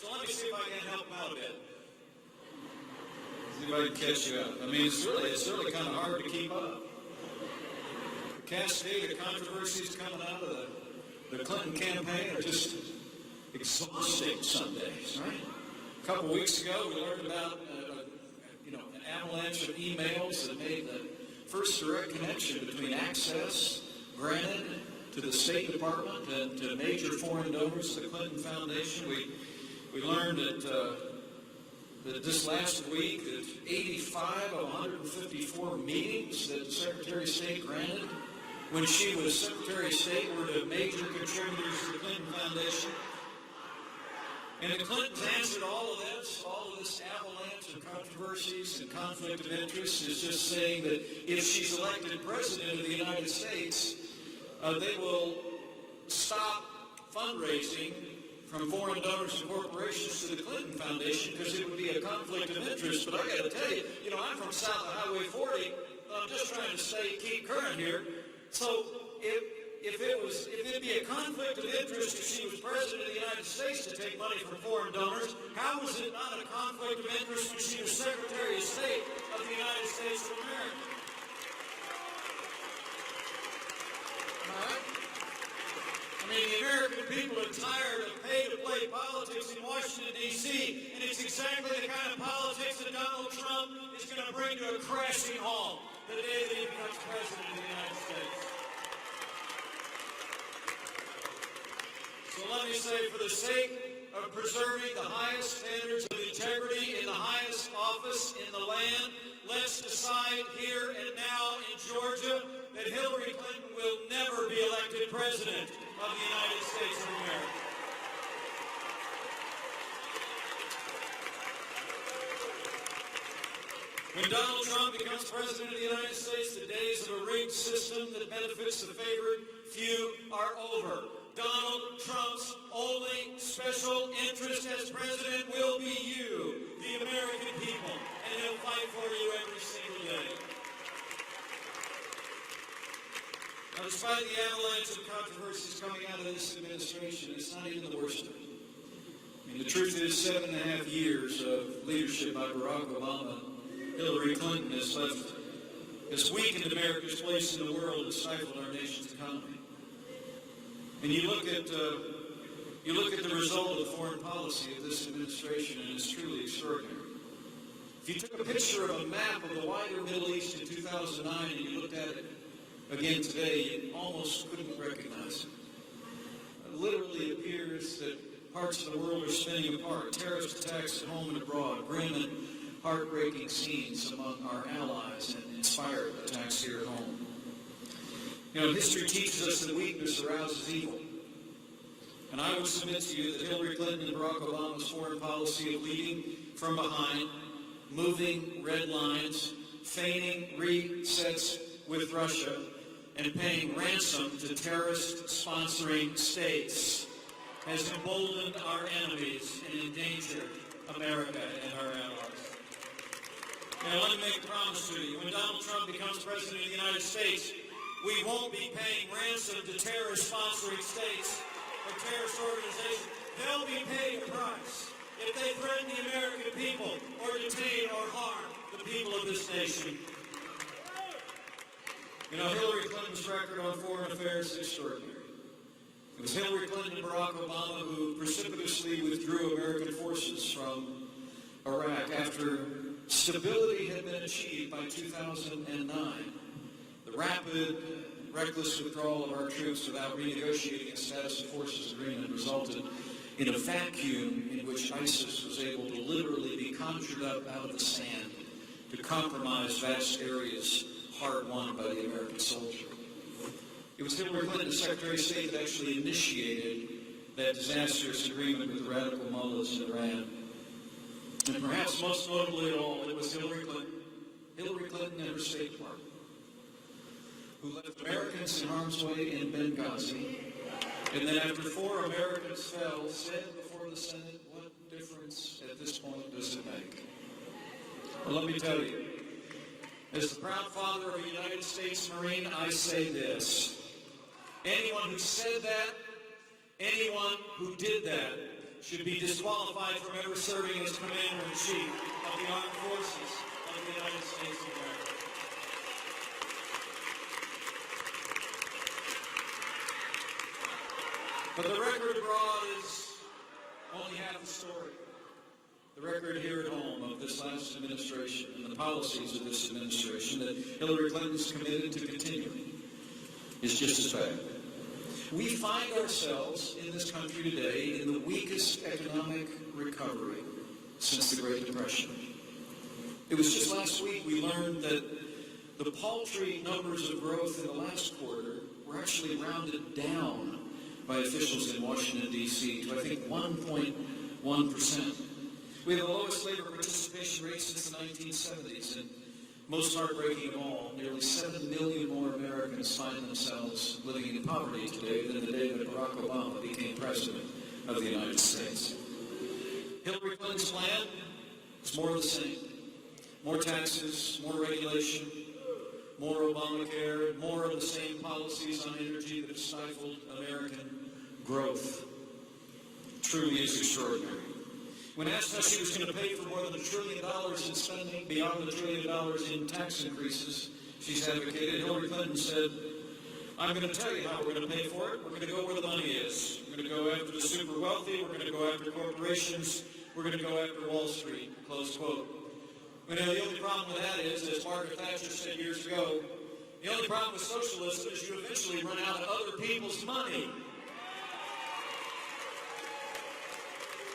So let me see if I can help him out a bit. See if I can catch you up. I mean, it's really kind of hard to keep up. The cascade of controversies coming out of the Clinton campaign are just exhausting some days, right? A couple weeks ago, we learned about an avalanche of emails that made the first direct connection between access granted to the State Department and to major foreign donors to the Clinton Foundation. We learned that this last week that 85 of 154 meetings that the Secretary of State granted when she was Secretary of State were to major contributors to the Clinton Foundation. And the Clintons answered all of this avalanche of controversies and conflict of interest is just saying that if she's elected President of the United States, they will stop fundraising from foreign donors and corporations to the Clinton Foundation because it would be a conflict of interest. But I got to tell you, I'm from south of Highway 40. I'm just trying to keep current here. So if it'd be a conflict of interest if she was President of the United States to take money from foreign donors, how was it not a conflict of interest when she was Secretary of State of the United States of America? All right? I mean, the American people are tired of pay-to-play politics in Washington, D.C., and it's exactly the kind of politics that Donald Trump is going to bring to a crashing halt the day that he becomes President of the United States. So let me say, for the sake of preserving the highest standards of integrity in the highest office in the land, let's decide here and now in Georgia that Hillary Clinton will never be elected President of the United States of America. When Donald Trump becomes President of the United States, the days of a rigged system that benefits the favored few are over. Donald Trump's only special interest as president will be you, the American people, and he'll fight for you every single day. Now, despite the avalanche of controversies coming out of this administration, it's not even the worst of it. I mean, the truth is, 7.5 years of leadership by Barack Obama, Hillary Clinton has weakened America's place in the world and stifled our nation's economy. And you look at the result of the foreign policy of this administration, and it's truly extraordinary. If you took a picture of a map of the wider Middle East in 2009 and you looked at it again today, you almost couldn't recognize it. It literally appears that parts of the world are spinning apart. Terrorist attacks at home and abroad, grim and heartbreaking scenes among our allies, and inspired attacks here at home. History teaches us that weakness arouses evil. And I would submit to you that Hillary Clinton and Barack Obama's foreign policy of leading from behind, moving red lines, feigning resets with Russia, and paying ransom to terrorist-sponsoring states has emboldened our enemies and endangered America and our allies. Now, let me make a promise to you. When Donald Trump becomes President of the United States, we won't be paying ransom to terrorist-sponsoring states or terrorist organizations. They'll be paying a price if they threaten the American people or detain or harm the people of this nation. Hillary Clinton's record on foreign affairs is extraordinary. It was Hillary Clinton and Barack Obama who precipitously withdrew American forces from Iraq after stability had been achieved by 2009. The rapid, reckless withdrawal of our troops without renegotiating a status of forces agreement resulted in a vacuum in which ISIS was able to literally be conjured up out of the sand to compromise vast areas hard won by the American soldier. It was Hillary Clinton, the Secretary of State, that actually initiated that disastrous agreement with the radical mullahs in Iran. And perhaps most notably of all, it was Hillary Clinton and her State Department, who left Americans in harm's way in Benghazi, and then after 4 Americans fell, said before the Senate, what difference at this point does it make? Well, let me tell you, as the proud father of a United States Marine, I say this. Anyone who said that, anyone who did that, should be disqualified from ever serving as Commander-in-Chief of the Armed Forces of the United States of America. But the record abroad is only half the story. The record here at home of this last administration and the policies of this administration that Hillary Clinton's committed to continuing is just as bad. We find ourselves in this country today in the weakest economic recovery since the Great Depression. It was just last week we learned that the paltry numbers of growth in the last quarter were actually rounded down by officials in Washington, D.C. to, I think, 1.1%. We have the lowest labor participation rate since the 1970s, and most heartbreaking of all, nearly 7 million more Americans find themselves living in poverty today than the day that Barack Obama became president of the United States. Hillary Clinton's plan is more of the same. More taxes, more regulation, more Obamacare, more of the same policies on energy that have stifled American growth. It truly is extraordinary. When asked how she was going to pay for more than $1 trillion in spending, beyond the $1 trillion in tax increases she's advocated, Hillary Clinton said, I'm going to tell you how we're going to pay for it. We're going to go where the money is. We're going to go after the super wealthy. We're going to go after corporations. We're going to go after Wall Street, close quote. You know, the only problem with that is, as Margaret Thatcher said years ago, the only problem with socialism is you eventually run out of other people's money.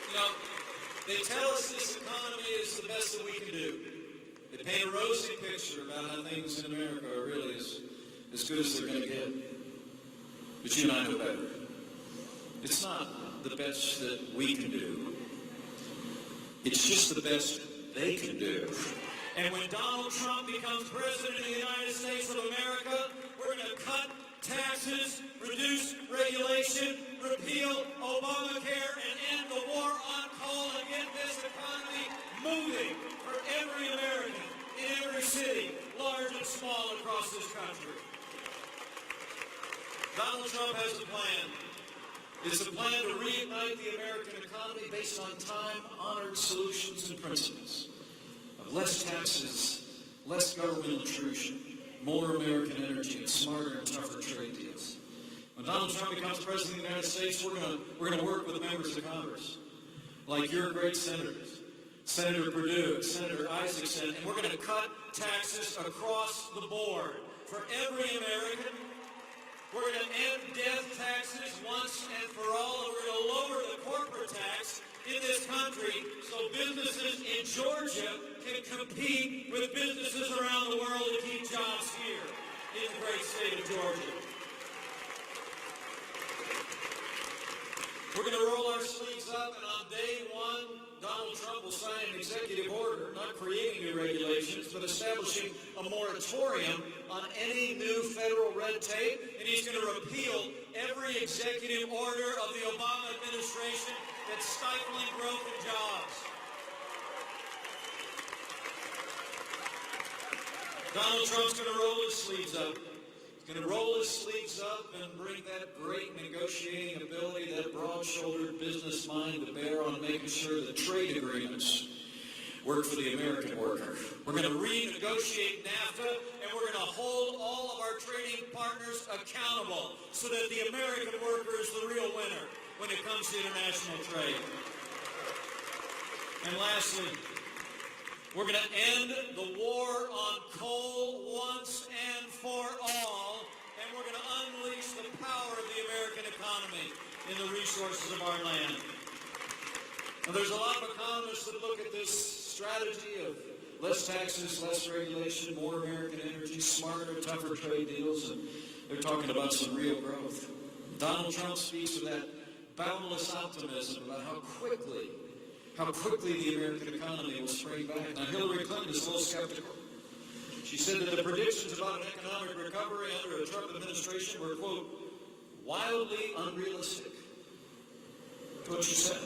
You know, they tell us this economy is the best that we can do. They paint a rosy picture about how things in America are really as good as they're going to get. But you and I know better. It's not the best that we can do. It's just the best they can do. And when Donald Trump becomes president of the United States of America, we're going to cut taxes, reduce regulation, repeal Obamacare, and end the war on coal and get this economy moving for every American in every city, large and small, across this country. Donald Trump has a plan. It's a plan to reignite the American economy based on time-honored solutions and principles of less taxes, less government intrusion, more American energy, and smarter and tougher trade deals. When Donald Trump becomes president of the United States, we're going to work with members of Congress, like your great senators, Senator Perdue, Senator Isaacson, and we're going to cut taxes across the board for every American. We're going to end death taxes once and for all, and we're going to lower the corporate tax in this country so businesses in Georgia can compete with businesses around the world to keep jobs here in the great state of Georgia. We're going to roll our sleeves up, and on day one, Donald Trump will sign an executive order, not creating new regulations, but establishing a moratorium on any new federal red tape, and he's going to repeal every executive order of the Obama administration that's stifling growth and jobs. Donald Trump's going to roll his sleeves up. He's going to roll his sleeves up and bring that great negotiating ability, that broad-shouldered business mind to bear on making sure that trade agreements work for the American worker. We're going to renegotiate NAFTA, and we're going to hold all of our trading partners accountable so that the American worker is the real winner when it comes to international trade. And lastly, we're going to end the war on coal once and for all, and we're going to unleash the power of the American economy in the resources of our land. Now, there's a lot of economists that look at this strategy of less taxes, less regulation, more American energy, smarter, tougher trade deals, and they're talking about some real growth. Donald Trump speaks of that boundless optimism about how quickly the American economy will spring back. Now, Hillary Clinton is a little skeptical. She said that the predictions about an economic recovery under a Trump administration were, quote, wildly unrealistic. That's what she said.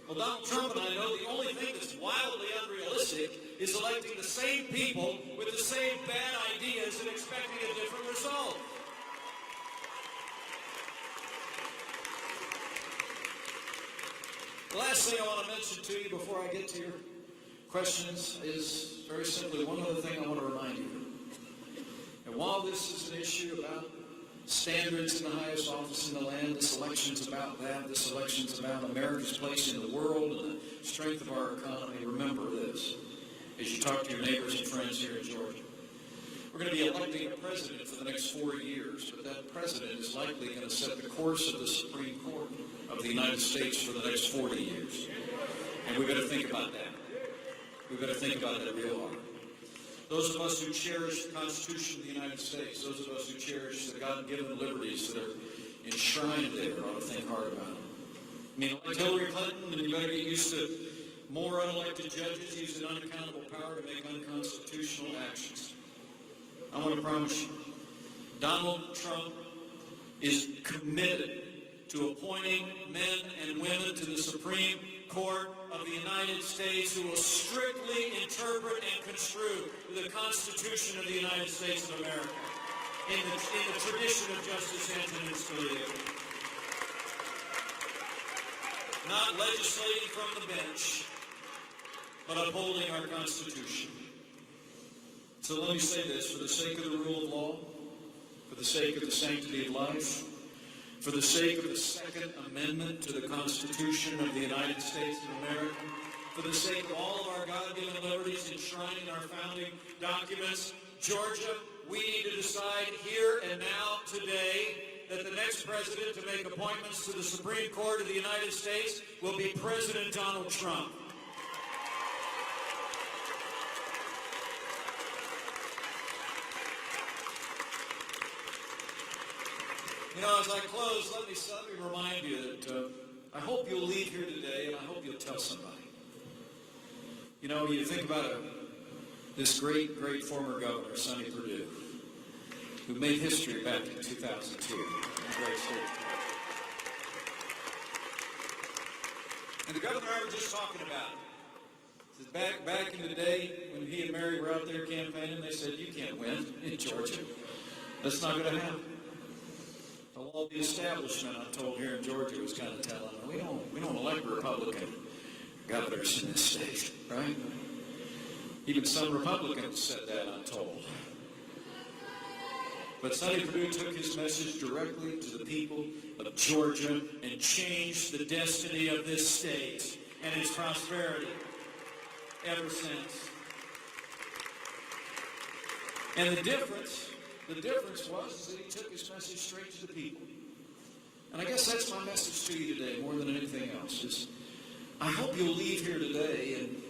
Well, Donald Trump and I know the only thing that's wildly unrealistic is electing the same people with the same bad ideas and expecting a different result. The last thing I want to mention to you before I get to your questions is very simply one other thing I want to remind you. And while this is an issue about standards in the highest office in the land, this election's about that. This election's about America's place in the world and the strength of our economy. Remember this as you talk to your neighbors and friends here in Georgia. We're going to be electing a president for the next 4 years, but that president is likely going to set the course of the Supreme Court of the United States for the next 40 years. And we've got to think about that. We've got to think about that real hard. Those of us who cherish the Constitution of the United States, those of us who cherish the God-given liberties that are enshrined there, ought to think hard about them. I mean, like Hillary Clinton, and you better get used to more unelected judges using unaccountable power to make unconstitutional actions. I want to promise you, Donald Trump is committed to appointing men and women to the Supreme Court of the United States who will strictly interpret and construe the Constitution of the United States of America in the tradition of Justice Antonin Scalia. Not legislating from the bench, but upholding our Constitution. So let me say this, for the sake of the rule of law, for the sake of the sanctity of life, for the sake of the Second Amendment to the Constitution of the United States of America, for the sake of all of our God-given liberties enshrined in our founding documents, Georgia, we need to decide here and now today that the next president to make appointments to the Supreme Court of the United States will be President Donald Trump. You know, as I close, let me remind you that I hope you'll leave here today, and I hope you'll tell somebody. You know, you think about this great former governor, Sonny Perdue, who made history back in 2002 in the great state of Georgia. And the governor I was just talking about, says back in the day when he and Mary were out there campaigning, they said, you can't win in Georgia. That's not going to happen. All the establishment, I'm told, here in Georgia was kind of telling them, we don't elect Republican governors in this state, right? Even some Republicans said that, I'm told. But Sonny Perdue took his message directly to the people of Georgia and changed the destiny of this state and its prosperity ever since. And the difference was that he took his message straight to the people. And I guess that's my message to you today more than anything else. Is I hope you'll leave here today, and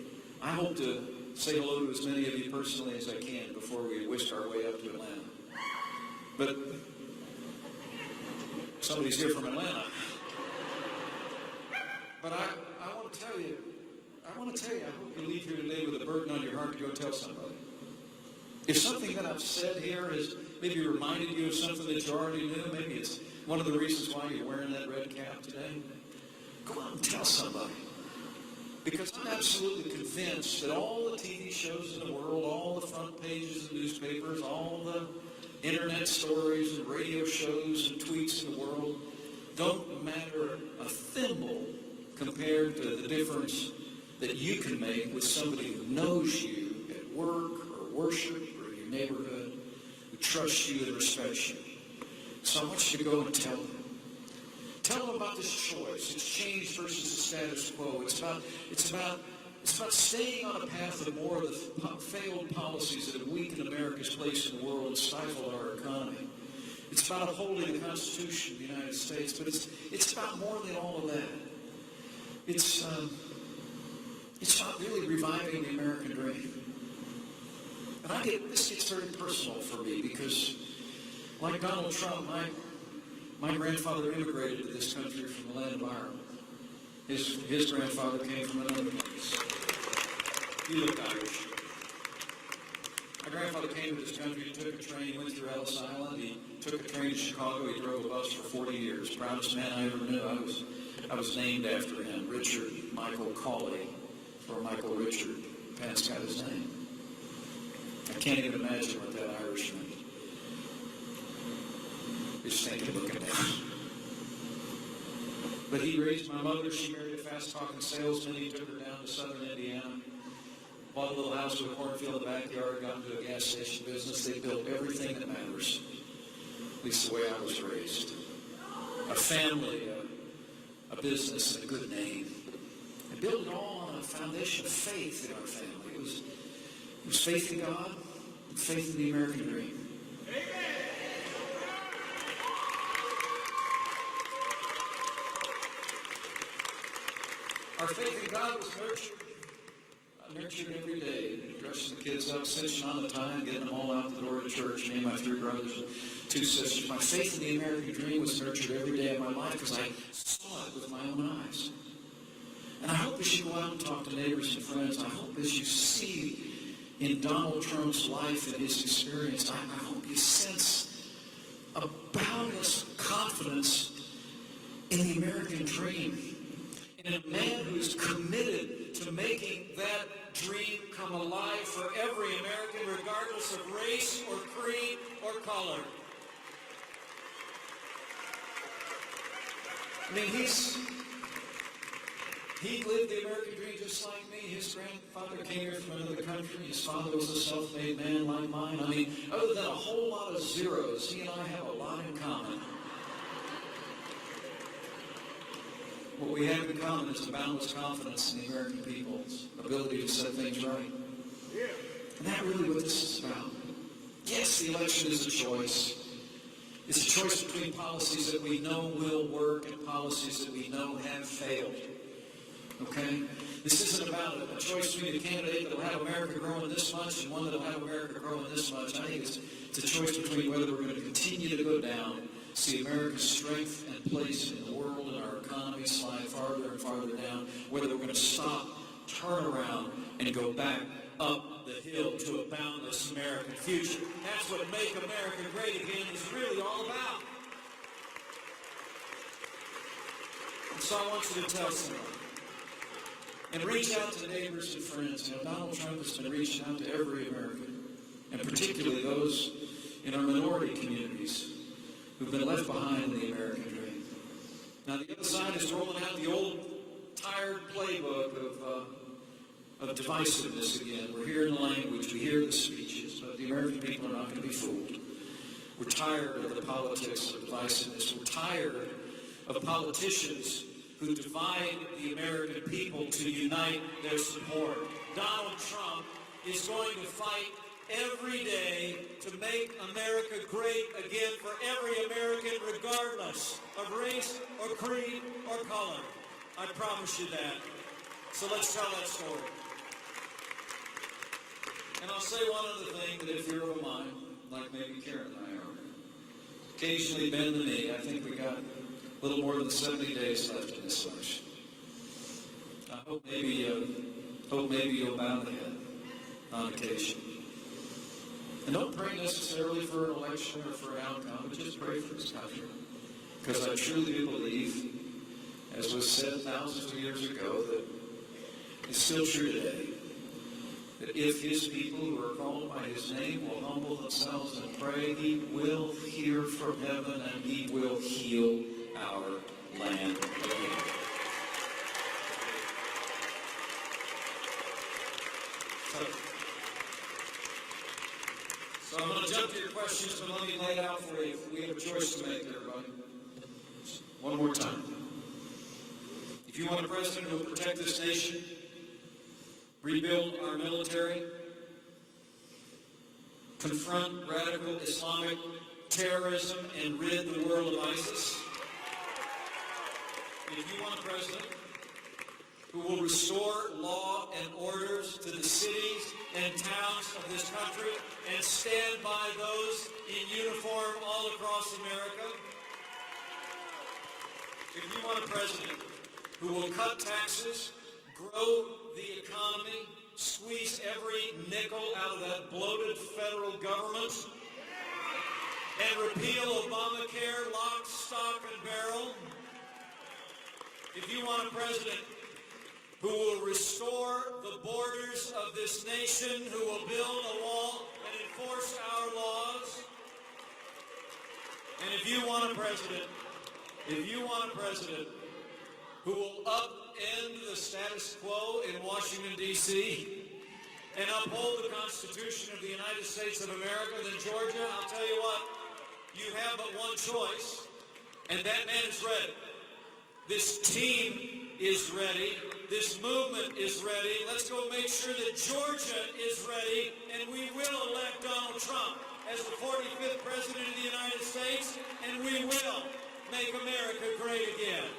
I hope to say hello to as many of you personally as I can before we whisk our way up to Atlanta. But somebody's here from Atlanta. But I want to tell you, I hope you leave here today with a burden on your heart to go tell somebody. If something that I've said here has maybe reminded you of something that you already knew, maybe it's one of the reasons why you're wearing that red cap today, go out and tell somebody. Because I'm absolutely convinced that all the TV shows in the world, all the front pages of newspapers, all the internet stories and radio shows and tweets in the world don't matter a thimble compared to the difference that you can make with somebody who knows you at work or worship or your neighborhood, who trusts you and respects you. So I want you to go and tell them. Tell them about this choice. It's change versus the status quo. It's about staying on a path of more of the failed policies that have weakened America's place in the world and stifled our economy. It's about upholding the Constitution of the United States, but it's about more than all of that. It's about really reviving the American dream. And this gets very personal for me because, like Donald Trump, my grandfather immigrated to this country from the land of Ireland. His grandfather came from another place. He looked Irish. My grandfather came to this country, he took a train, he went through Ellis Island, he took a train to Chicago, he drove a bus for 40 years. Proudest man I ever knew. I was named after him, Richard Michael Cawley, or Michael Richard. Pence got his name. I can't even imagine what that Irish meant. Just thinking, looking down. But he raised my mother. She married a fast-talking salesman. He took her down to southern Indiana, bought a little house with a cornfield in the backyard, got into a gas station business. They built everything that matters, at least the way I was raised. A family, a business, and a good name. And built it all on a foundation of faith in our family. It was faith in God and faith in the American dream. Our faith in God was nurtured every day, dressing the kids up, cinching on the tie, and getting them all out the door to church, me and my 3 brothers and 2 sisters. My faith in the American dream was nurtured every day of my life because I saw it with my own eyes. And I hope as you go out and talk to neighbors and friends, I hope as you see in Donald Trump's life and his experience, I hope you sense a boundless confidence in the American dream, in a man who's committed to making that dream come alive for every American, regardless of race or creed or color. I mean, he lived the American dream just like me. His grandfather came here from another country. His father was a self-made man like mine. I mean, other than a whole lot of zeros, he and I have a lot in common. What we have in common is a boundless confidence in the American people's ability to set things right. And that's really what this is about. Yes, the election is a choice. It's a choice between policies that we know will work and policies that we know have failed. Okay? This isn't about a choice between a candidate that will have America growing this much and one that will have America growing this much. I think it's a choice between whether we're going to continue to go down, see America's strength and place in the world and our economy slide farther and farther down, whether we're going to stop, turn around, and go back up the hill to a boundless American future. That's what Make America Great Again is really all about. And so I want you to tell someone. And reach out to neighbors and friends. You know, Donald Trump has been reaching out to every American, and particularly those in our minority communities who've been left behind in the American dream. Now, the other side is rolling out the old, tired playbook of divisiveness again. We're hearing the language, we hear the speeches, but the American people are not going to be fooled. We're tired of the politics of divisiveness. We're tired of politicians who divide the American people to unite their support. Donald Trump is going to fight every day to make America great again for every American, regardless of race or creed or color. I promise you that. So let's tell that story. And I'll say one other thing, that if you're of a mind, like maybe Karen and I are, occasionally bend the knee. I think we got a little more than 70 days left in this election. I hope maybe you'll bow the head on occasion. And don't pray necessarily for an election or for an outcome, but just pray for this country. Because I truly do believe, as was said thousands of years ago, that it's still true today, that if his people who are called by his name will humble themselves and pray, he will hear from heaven and he will heal our land again. So I'm going to jump to your questions, but let me lay it out for you. We have a choice to make, everybody. One more time. If you want a president who will protect this nation, rebuild our military, confront radical Islamic terrorism, and rid the world of ISIS, and if you want a president who will restore law and orders to the cities and towns of this country and stand by those in uniform all across America, if you want a president who will cut taxes, grow the economy, squeeze every nickel out of that bloated federal government, and repeal Obamacare lock, stock, and barrel, if you want a president who will restore the borders of this nation, who will build a wall and enforce our laws, and if you want a president who will upend the status quo in Washington, D.C., and uphold the Constitution of the United States of America, then Georgia, I'll tell you what, you have but one choice, and that man is ready. This team is ready. This movement is ready. Let's go make sure that Georgia is ready, and we will elect Donald Trump as the 45th President of the United States, and we will make America great again.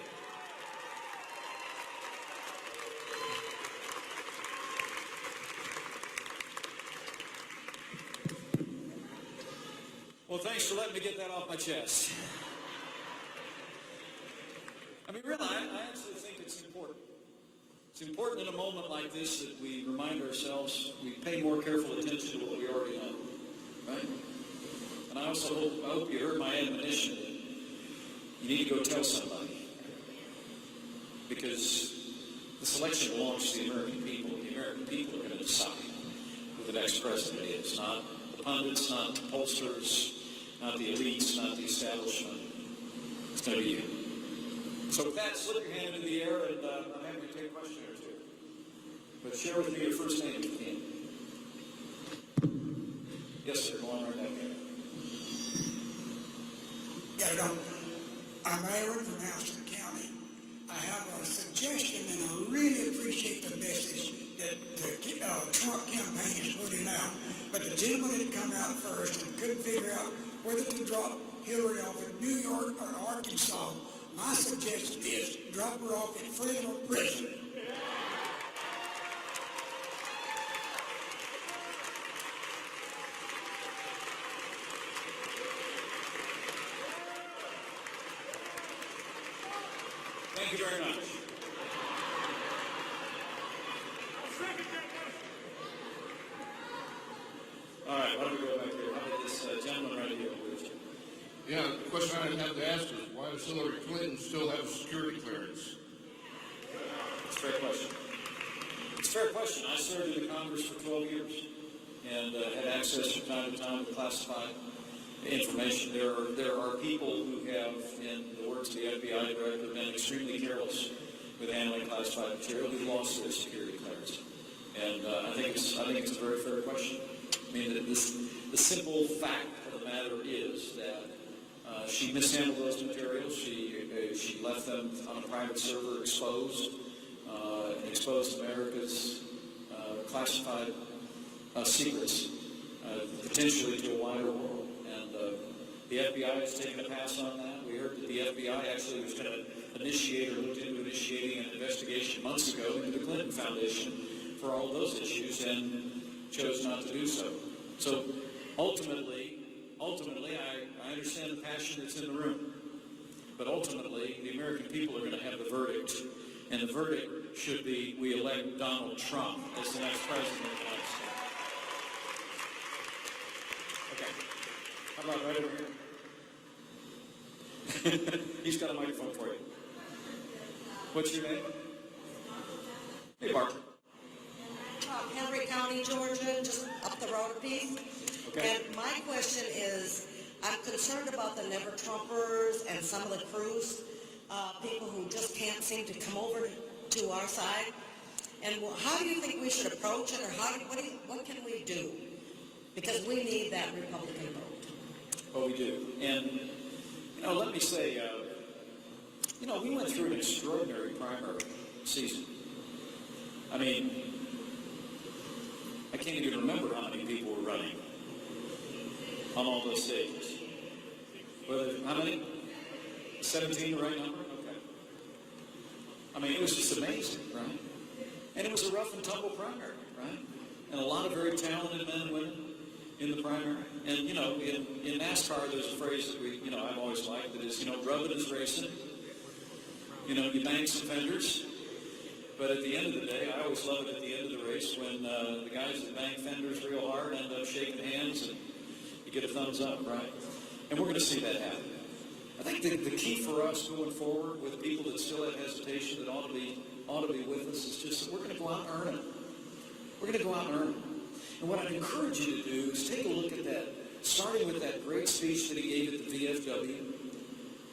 Well, thanks for letting me get that off my chest. I mean, really, I actually think it's important. It's important in a moment like this that we remind ourselves, we pay more careful attention to what we already know, right? And I also hope you heard my admonition that you need to go tell somebody, because this election belongs to the American people. The American people are going to decide who the next president is, not the pundits, not the pollsters, not the elites, not the establishment. It's going to be you. So with that, slip your hand into the air, and I'm happy to take a question or two. But share with me your first name if you can. Yes, sir. Go on right back there. Yeah, I'm Aaron from Houston County. I have a suggestion, and I really appreciate the message that the Trump campaign is putting out. But the gentleman had come out first and couldn't figure out whether to drop Hillary off in New York or Arkansas. My suggestion is drop her off in Fresno prison. Thank you very much. All right, why don't we go back here? How about this gentleman right here, please? Yeah, the question I have to ask is, why does Hillary Clinton still have security clearance? It's a fair question. It's a fair question. I served in the Congress for 12 years and had access from time to time to classified information. There are people who have, in the words of the FBI director, been extremely careless with handling classified material who lost their security clearance. And I think it's a very fair question. I mean, the simple fact of the matter is that she mishandled those materials. She left them on a private server exposed, and exposed America's classified secrets, potentially to a wider world. And the FBI has taken a pass on that. We heard that the FBI actually was going to initiate or looked into initiating an investigation months ago into the Clinton Foundation for all of those issues and chose not to do so. So ultimately, I understand the passion that's in the room, but ultimately, the American people are going to have the verdict, and the verdict should be we elect Donald Trump as the next president of the United States. Okay. How about right over here? He's got a microphone for you. What's your name? Hey, Bart. Henry County, Georgia, just up the road a piece. Okay. And my question is, I'm concerned about the never-Trumpers and some of the Cruz people who just can't seem to come over to our side. And how do you think we should approach it, or what can we do? Because we need that Republican vote. Oh, we do. And, let me say, we went through an extraordinary primary season. I mean, I can't even remember how many people were running on all those stages. How many? 17, the right number? Okay. I mean, it was just amazing, right? And it was a rough and tumble primary, right? And a lot of very talented men and women in the primary. And, in NASCAR, there's a phrase that I've always liked, that is, rubbing is racing. You bang some fenders. But at the end of the day, I always love it at the end of the race when the guys that bang fenders real hard end up shaking hands and you get a thumbs up, right? And we're going to see that happen. I think the key for us going forward with people that still have hesitation that ought to be with us is just that we're going to go out and earn it. We're going to go out and earn it. And what I'd encourage you to do is take a look at that, starting with that great speech that he gave at the VFW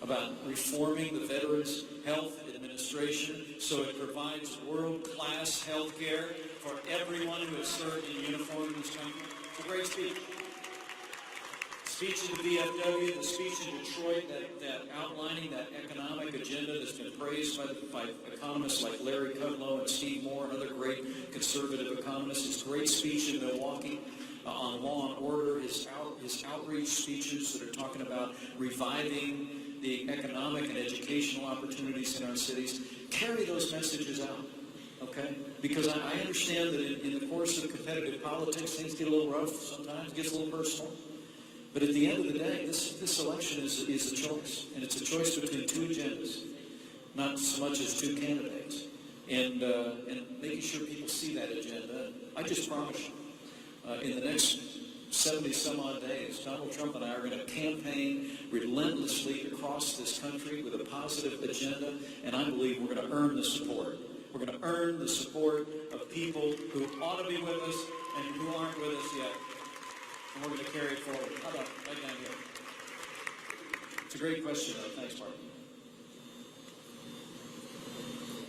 about reforming the Veterans health administration, so it provides world-class health care for everyone who has served in uniform in this country. It's a great speech. Speech in the VFW, the speech in Detroit, that outlining that economic agenda that's been praised by economists like Larry Kudlow and Steve Moore and other great conservative economists. His great speech in Milwaukee on law and order, his outreach speeches that are talking about reviving the economic and educational opportunities in our cities. Carry those messages out, okay? Because I understand that in the course of competitive politics, things get a little rough sometimes, gets a little personal. But at the end of the day, this election is a choice, and it's a choice between two agendas, not so much as two candidates. And making sure people see that agenda. I just promise you, in the next 70 some odd days, Donald Trump and I are going to campaign relentlessly across this country with a positive agenda, and I believe we're going to earn the support. We're going to earn the support of people who ought to be with us and who aren't with us yet. And we're going to carry it forward. How about right down here? It's a great question, though. Thanks, Mark.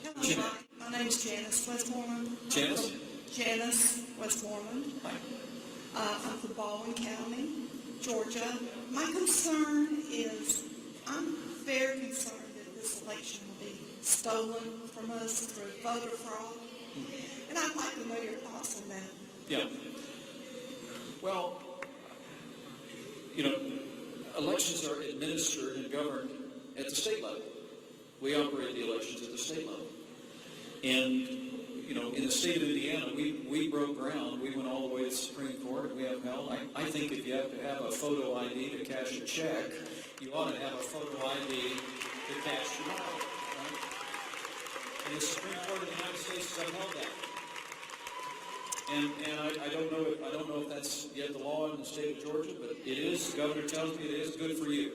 Hello, my name is Janice Westmoreland. Janice? Janice Westmoreland. Hi. I'm from Baldwin County, Georgia. My concern is, I'm very concerned that this election will be stolen from us through voter fraud. And I'd like to know your thoughts on that. Yeah. Well, you know, elections are administered and governed at the state level. We operate the elections at the state level. And, you know, in the state of Indiana, we broke ground. We went all the way to the Supreme Court. We have held. I think if you have to have a photo ID to cash a check, you ought to have a photo ID to cash your ballot, right? And the Supreme Court of the United States has upheld that. And I don't know if that's yet the law in the state of Georgia, but it is. The governor tells me it is. Good for you.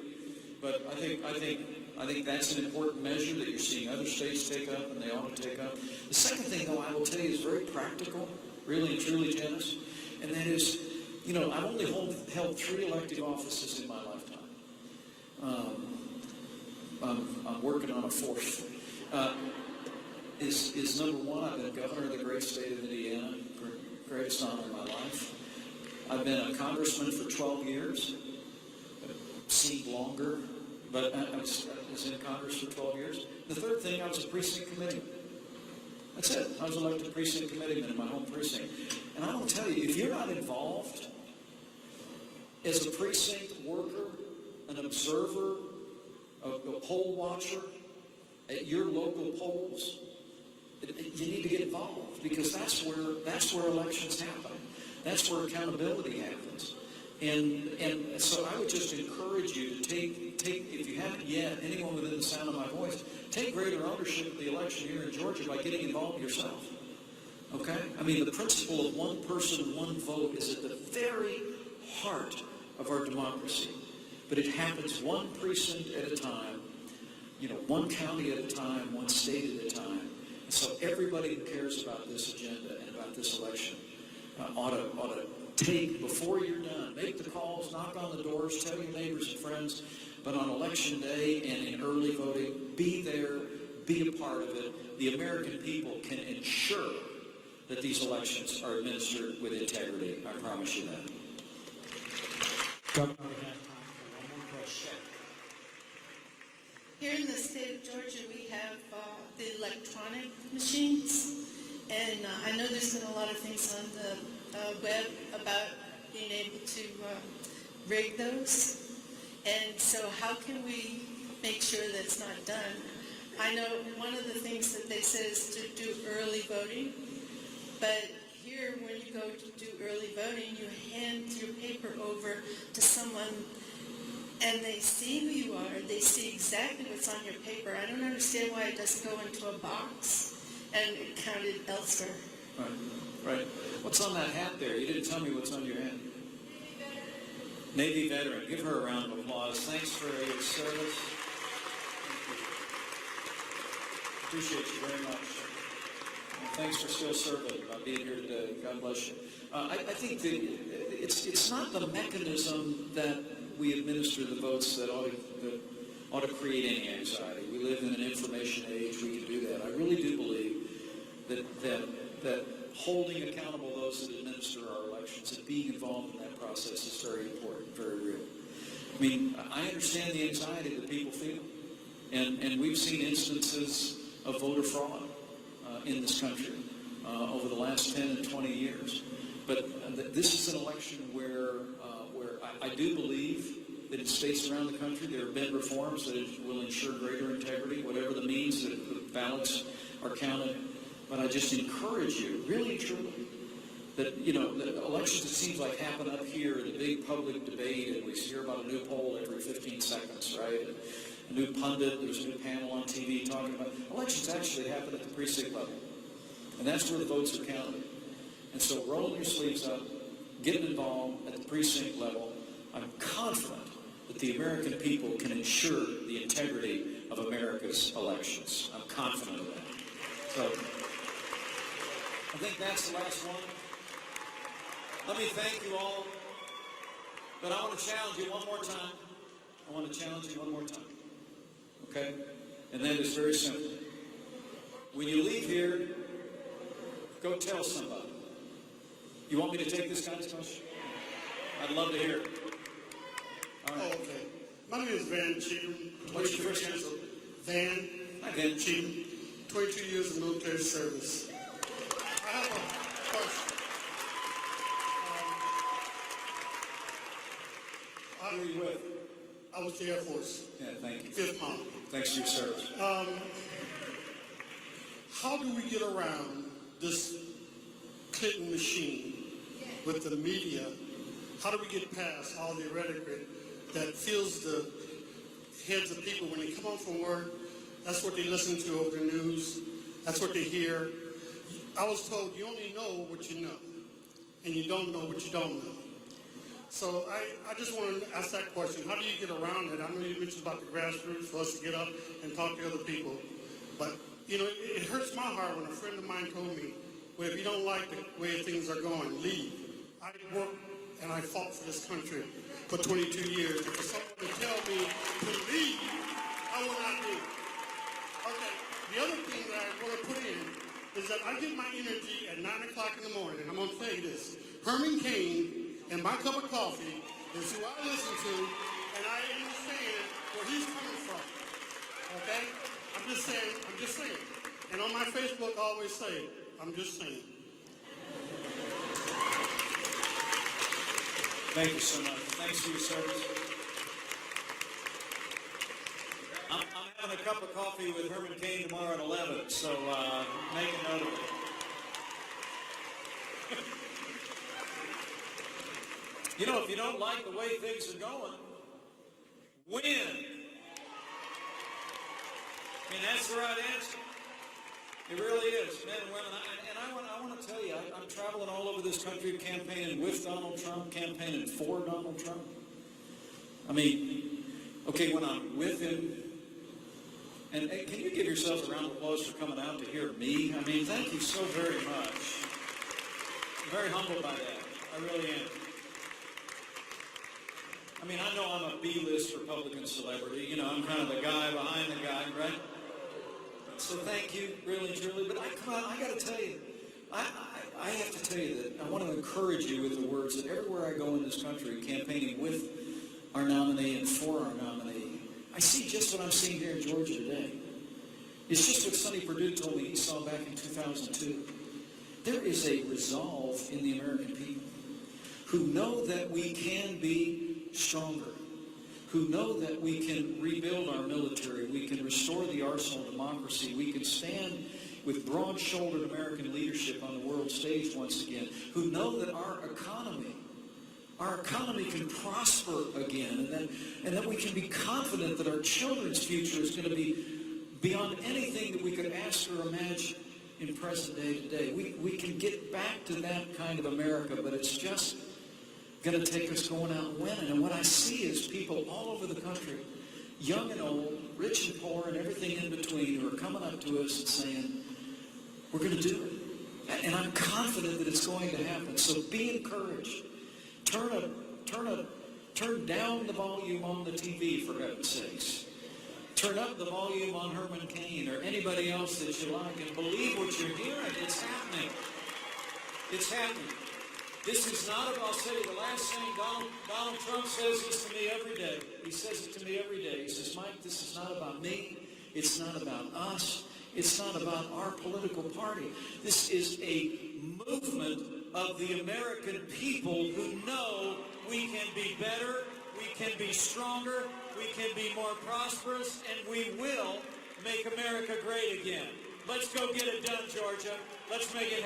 But I think that's an important measure that you're seeing other states take up, and they ought to take up. The second thing, though, I will tell you is very practical, really and truly, Janice, and that is, you know, I've only held 3 elective offices in my lifetime. I'm working on a 4th. Is number 1, I've been governor of the great state of Indiana, greatest honor in my life. I've been a congressman for 12 years. It seemed longer, but I was in Congress for 12 years. The third thing, I was a precinct committeeman. That's it. I was elected precinct committeeman in my home precinct. And I will tell you, if you're not involved as a precinct worker, an observer, a poll watcher at your local polls, you need to get involved, because that's where elections happen. That's where accountability happens. And so I would just encourage you to take, if you haven't yet, anyone within the sound of my voice, take greater ownership of the election here in Georgia by getting involved yourself. Okay? I mean, the principle of one person, one vote is at the very heart of our democracy. But it happens one precinct at a time, you know, one county at a time, one state at a time. And so everybody who cares about this agenda and about this election ought to take, before you're done, make the calls, knock on the doors, tell your neighbors and friends, but on election day and in early voting, be there, be a part of it. The American people can ensure that these elections are administered with integrity. I promise you that. Governor, we have time for one more question. Here in the state of Georgia, we have the electronic machines, and I know there's been a lot of things on the web about being able to rig those. And so how can we make sure that's not done? I know one of the things that they said is to do early voting, but here when you go to do early voting, you hand your paper over to someone and they see who you are, they see exactly what's on your paper. I don't understand why it doesn't go into a box and counted elsewhere. Right. What's on that hat there? You didn't tell me what's on your hat. Navy veteran. Give her a round of applause. Thanks for your service. Appreciate you very much. And thanks for still serving, being here today. God bless you. I think that it's not the mechanism that we administer the votes that ought to create any anxiety. We live in an information that holding accountable those that administer our elections and being involved in that process is very important, very real. I mean, I understand the anxiety that people feel, and we've seen instances of voter fraud in this country over the last 10 and 20 years. But this is an election where I do believe that in states around the country there have been reforms that will ensure greater integrity, whatever the means that the ballots are counted. But I just encourage you, really truly, that, you know, the elections, it seems like, happen up here in a big public debate, and we hear about a new poll every 15 seconds, right? And a new pundit, there's a new panel on TV talking about elections actually happen at the precinct level. And that's where the votes are counted. And so rolling your sleeves up, getting involved at the precinct level, I'm confident that the American people can ensure the integrity of America's elections. I'm confident of that. So I think that's the last one. Let me thank you all. But I want to challenge you one more time. I want to challenge you one more time. Okay? And that is very simple. When you leave here, go tell somebody. You want me to take this guy's question? I'd love to hear it. All right. Oh, okay. My name is Van Cheatham. What's your first name? Van. Hi, Van. Cheatham. 22 years of military service. I have a question. Who are you with? I was the Air Force, Yeah, thank you. 5th Mom. Thanks for your service. How do we get around this Clinton machine with the media? How do we get past all the rhetoric that fills the heads of people when they come home from work? That's what they listen to over the news. That's what they hear. I was told you only know what you know, and you don't know what you don't know. So I just want to ask that question. How do you get around it? I know you mentioned about the grassroots for us to get up and talk to other people. But, you know, it hurts my heart when a friend of mine told me, well, if you don't like the way things are going, leave. I worked and I fought for this country for 22 years. And for someone to tell me to leave, I will not do it. Okay, the other thing that I want to put in is that I get my energy at 9 o'clock in the morning. And I'm going to tell you this. Herman Cain and My Cup of Coffee is who I listen to, and I understand where he's coming from. Okay? I'm just saying. And on my Facebook, I always say, I'm just saying. Thank you so much. Thanks for your service. I'm having a cup of coffee with Herman Cain tomorrow at 11, so make a note of it. You know, if you don't like the way things are going, win. I mean, that's the right answer. It really is, men and women. I want to tell you, I'm traveling all over this country campaigning with Donald Trump, campaigning for Donald Trump. I mean, okay, when I'm with him, and hey, can you give yourselves a round of applause for coming out to hear me? I mean, thank you so very much. I'm very humbled by that. I really am. I mean, I know I'm a B-list Republican celebrity. You know, I'm kind of the guy behind the guy, right? So thank you, really and truly. But I got to tell you, I have to tell you that I want to encourage you with the words that everywhere I go in this country, campaigning with our nominee and for our nominee, I see just what I'm seeing here in Georgia today. It's just what Sonny Perdue told me he saw back in 2002. There is a resolve in the American people who know that we can be stronger, who know that we can rebuild our military, we can restore the arsenal of democracy, we can stand with broad-shouldered American leadership on the world stage once again, who know that our economy can prosper again, and that we can be confident that our children's future is going to be beyond anything that we could ask or imagine in present day today. We can get back to that kind of America, but it's just going to take us going out and winning. And what I see is people all over the country, young and old, rich and poor, and everything in between, who are coming up to us and saying, we're going to do it. And I'm confident that it's going to happen. So be encouraged. Turn down the volume on the TV, for heaven's sakes. Turn up the volume on Herman Cain or anybody else that you like and believe what you're hearing. It's happening. It's happening. This is not about, I'll say the last thing, Donald Trump says this to me every day. He says it to me every day. He says, Mike, this is not about me. It's not about us. It's not about our political party. This is a movement of the American people who know we can be better, we can be stronger, we can be more prosperous, and we will make America great again. Let's go get it done, Georgia. Let's make it happen.